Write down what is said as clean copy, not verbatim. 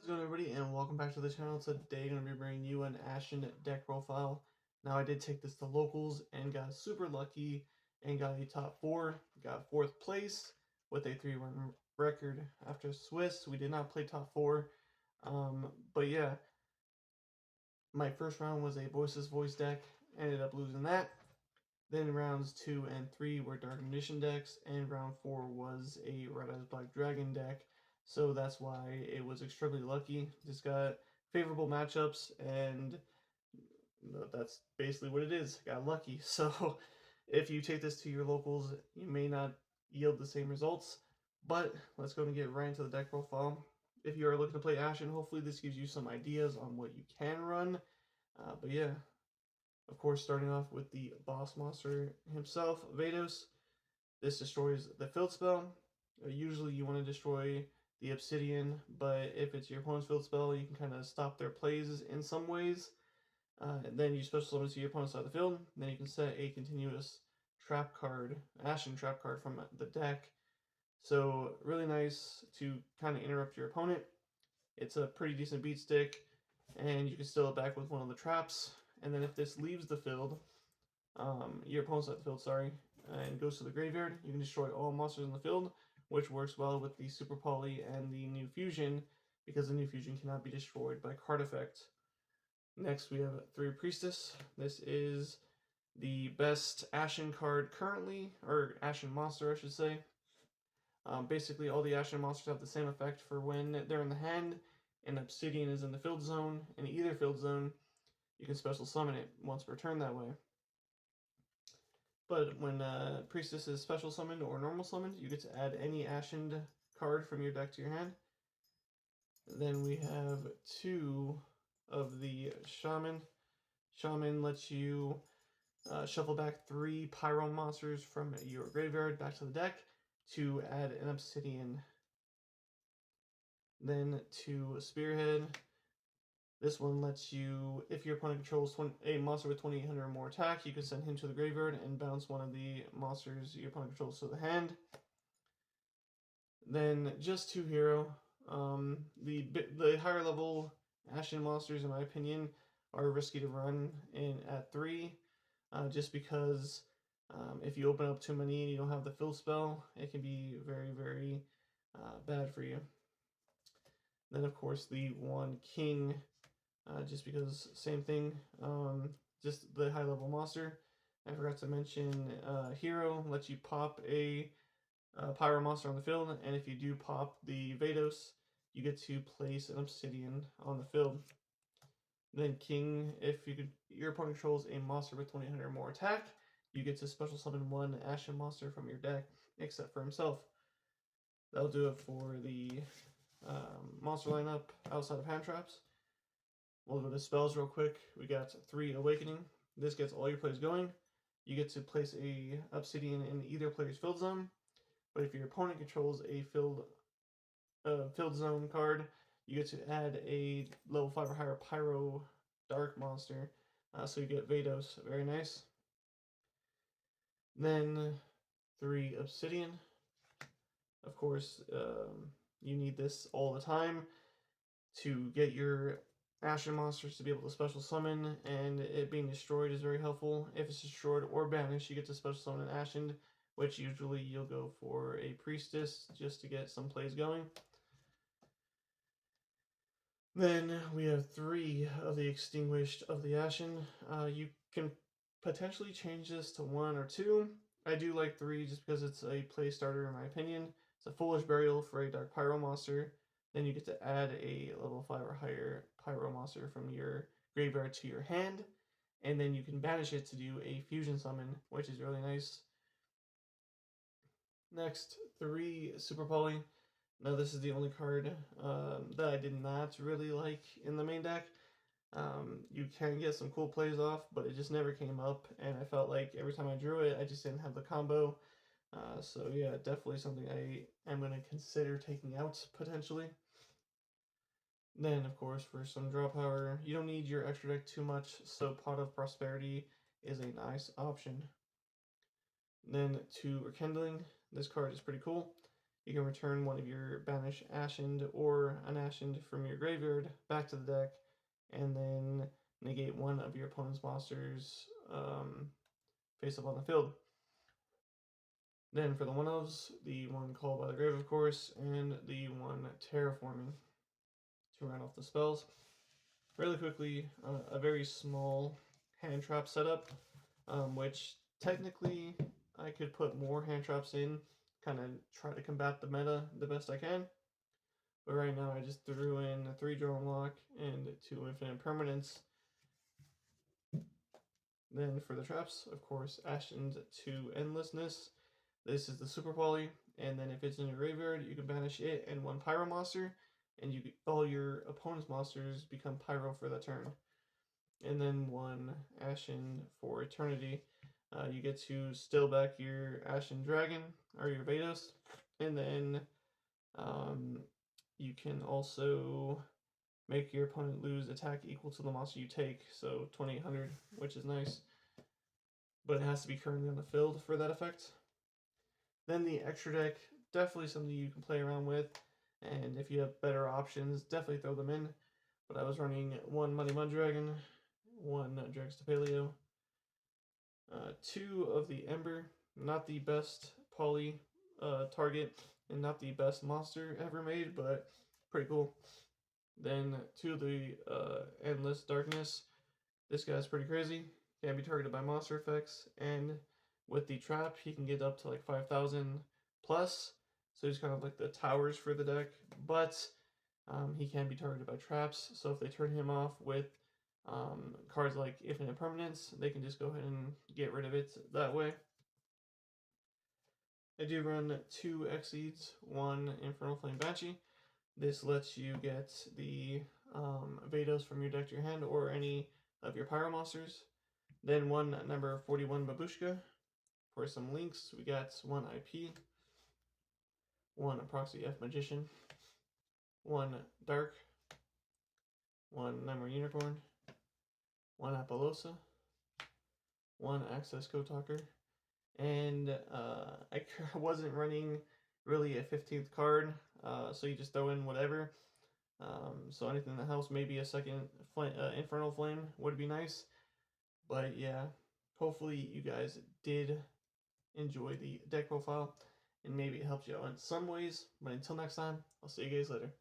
How's it going, everybody, and welcome back to the channel. Today, I'm going to be bringing you an Ashen deck profile. Now, I did take this to locals and got super lucky and got a top 4. Got 4th place with a 3-run record. After Swiss, we did not play top 4. But yeah, my first round was a Voices Voice deck. Ended up losing that. Then rounds 2 and 3 were Dark Ignition decks, and round 4 was a Red Eyes Black Dragon deck. So that's why it was extremely lucky. Just got favorable matchups, and that's basically what it is. Got lucky. So if you take this to your locals, you may not yield the same results. But let's go and get right into the deck profile. If you are looking to play Ashen, hopefully this gives you some ideas on what you can run. But yeah, of course, starting off with the boss monster himself, Vados. This destroys the field spell. Usually you want to destroy the obsidian, but if it's your opponent's field spell, you can kind of stop their plays in some ways. And then you special summon to your opponent's side of the field. Then you can set a continuous trap card, Ashen trap card from the deck. So really nice to kind of interrupt your opponent. It's a pretty decent beat stick, and you can steal it back with one of the traps. And then if this leaves the field, your opponent's side of the field, sorry, and goes to the graveyard, you can destroy all monsters in the field, which works well with the Super Poly and the new fusion, because the new fusion cannot be destroyed by card effect. Next, we have 3 Priestess. This is the best Ashen card currently, or Ashen monster, I should say. Basically, all the Ashen monsters have the same effect for when they're in the hand, and Obsidian is in the field zone. In either field zone, you can special summon it once per turn that way. But when Priestess is special summoned or normal summoned, you get to add any Ashened card from your deck to your hand. Then we have 2 of the Shaman. Shaman lets you shuffle back 3 Pyro monsters from your graveyard back to the deck to add an Obsidian. Then 2 Spearhead. This one lets you, if your opponent controls a monster with 2800 or more attack, you can send him to the graveyard and bounce one of the monsters your opponent controls to the hand. Then just 2 hero. The higher level Ashen monsters, in my opinion, are risky to run in at 3, just because if you open up too many and you don't have the fill spell, it can be very, very bad for you. Then, of course, the 1 King. Just because same thing, just the high level monster. I forgot to mention hero lets you pop a pyro monster on the field, and if you do pop the Vados, you get to place an obsidian on the field. Then king, if your opponent controls a monster with 2800 or more attack, you get to special summon 1 Ashen monster from your deck, except for himself. That'll do it for the monster lineup outside of hand traps. We'll go to spells real quick. We got 3 Awakening. This gets all your plays going. You get to place a Obsidian in either player's field zone. But if your opponent controls a field zone card, you get to add a level 5 or higher Pyro Dark monster. So you get Vados. Very nice. Then 3 Obsidian. Of course, you need this all the time to get your Ashen monsters to be able to special summon, and it being destroyed is very helpful. If it's destroyed or banished, you get to special summon an Ashen, which usually you'll go for a Priestess just to get some plays going. Then we have 3 of the Extinguished of the Ashen. You can potentially change this to 1 or 2. I do like 3 just because it's a play starter in my opinion. It's a Foolish Burial for a Dark Pyro monster. Then you get to add a level 5 or higher Pyro monster from your graveyard to your hand. And then you can banish it to do a fusion summon, which is really nice. Next, 3 Super Poly. Now this is the only card that I did not really like in the main deck. You can get some cool plays off, but it just never came up, and I felt like every time I drew it, I just didn't have the combo. So yeah, definitely something I am going to consider taking out, potentially. Then, of course, for some draw power, you don't need your extra deck too much, so Pot of Prosperity is a nice option. Then 2 Rekindling. This card is pretty cool. You can return one of your banished ashened or unashened from your graveyard back to the deck, and then negate one of your opponent's monsters face up on the field. Then for the one-ofs, the one called by the grave, of course, and the one terraforming to round off the spells. Really quickly, a very small hand trap setup, which technically I could put more hand traps in, kind of try to combat the meta the best I can. But right now I just threw in a 3-draw unlock and 2 infinite permanents. Then for the traps, of course, Ashened to Endlessness. This is the super poly, and then if it's in your graveyard, you can banish it and 1 pyro monster, and all your opponent's monsters become pyro for that turn. And then 1 Ashen for Eternity. You get to steal back your Ashen Dragon or your Vados, and then you can also make your opponent lose attack equal to the monster you take, so 2800, which is nice. But it has to be currently on the field for that effect. Then the extra deck, definitely something you can play around with, and if you have better options, definitely throw them in. But I was running 1 Money Mundragon, 1 Drex to Paleo, 2 of the Ember, not the best poly target, and not the best monster ever made, but pretty cool. Then 2 of the Endless Darkness. This guy's pretty crazy. Can be targeted by monster effects, and with the trap, he can get up to like 5,000 plus. So he's kind of like the towers for the deck, but he can be targeted by traps. So if they turn him off with cards like Infinite Permanence, they can just go ahead and get rid of it that way. I do run 2 Exceeds, 1 Infernal Flame Banshee. This lets you get the Vados from your deck to your hand or any of your Pyro monsters. Then 1 number 41 Babushka. For some links, we got 1 IP, 1 Proxy F Magician, 1 Dark, 1 Number Unicorn, 1 Apollosa, 1 Access Code Talker, and I wasn't running really a 15th card, so you just throw in whatever. So anything that helps, maybe a second Infernal Flame would be nice. But yeah, hopefully you guys did enjoy the deck profile, and maybe it helped you out in some ways. But until next time, I'll see you guys later.